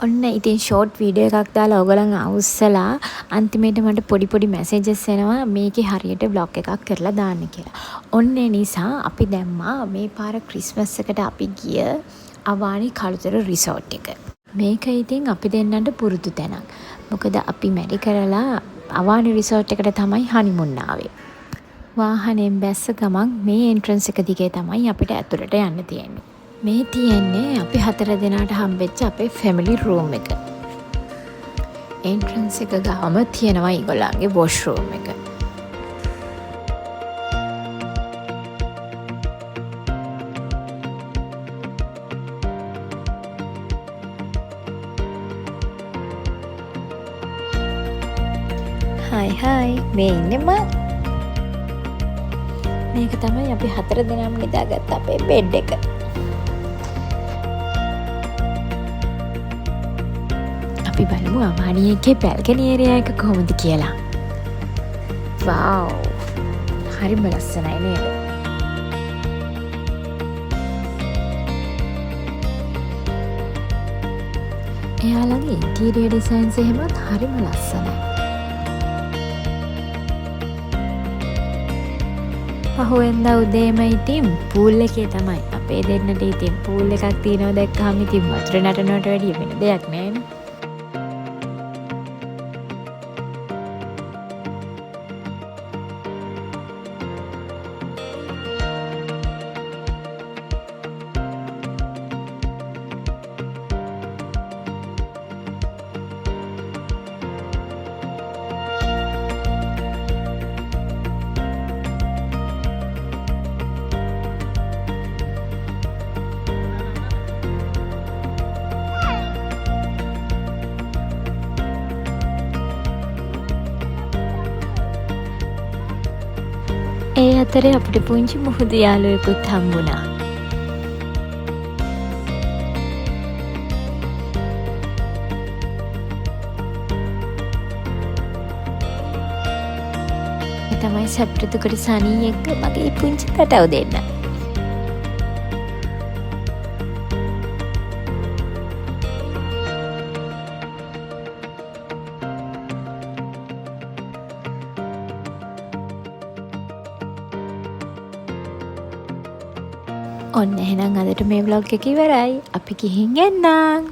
ඔන්න ඉතින් short video එකක් දාලා ඔයගලන් අවුස්සලා අන්තිමේට මට පොඩි මැසේජස් එනවා මේකේ හරියට බ්ලොග් එකක් කරලා දාන්න කියලා. ඔන්න ඒ නිසා අපි දැම්මා මේ පාර ක්‍රිස්මස් එකට අපි ගිය අවානි කළුතර රිසෝට් එක. මේක ඉතින් අපි දෙන්නට පුරුදු තැනක්. මොකද අපි මැරි කරලා අවානි රිසෝට් එකට තමයි හනිමුන් ආවේ. වාහනයෙන් බැස්ස ගමන් මේ එන්ට්‍රන්ස් එක දිගේ තමයි අපිට ඇතුළට යන්න තියෙන්නේ. මේ තියෙන්නේ අපි 4 දෙනාට හම්බෙච්ච අපේ ෆැමිලි රූම් එක. එන්ට්‍රන්ස් එක ගාම තියෙනවා ඊගොල්ලන්ගේ වොෂ් රූම් එක. හයි මේ ඉන්නේ මම. මේක තමයි අපි 4 දෙනාම නිදාගත්ත අපේ බෙඩ් එක. අපි බලමු අවානි එකේ බැල්කනි ඒරියා එක කොහොමද කියලා. වව්. හරිම ලස්සනයි නේද? එයාලගේ ඉන්ටීරියර් ඩිසයින්ස් එහෙමත් හරිම ලස්සනයි. පහුවෙන්දා උදේම ඉතින් පූල් එකේ තමයි අපේ දෙන්නට ඉතින් පූල් එකක් තියෙනවා දැක්කහම ඉතින් වතුර නටනවට වැඩිය වෙන දෙයක් නෑනේ. ඒ අතරේ අපිට පුංචි මුහුදු යාළුවෙකුත් හම්බුණා. ඒ තමයි සප්‍රතුකට සනී එක්ක මගේ පුංචි පැටව දෙන්න. ඔන්න එහෙනම් අදට මේ vlog එක ඉවරයි. අපි ගිහින් එන්නම්.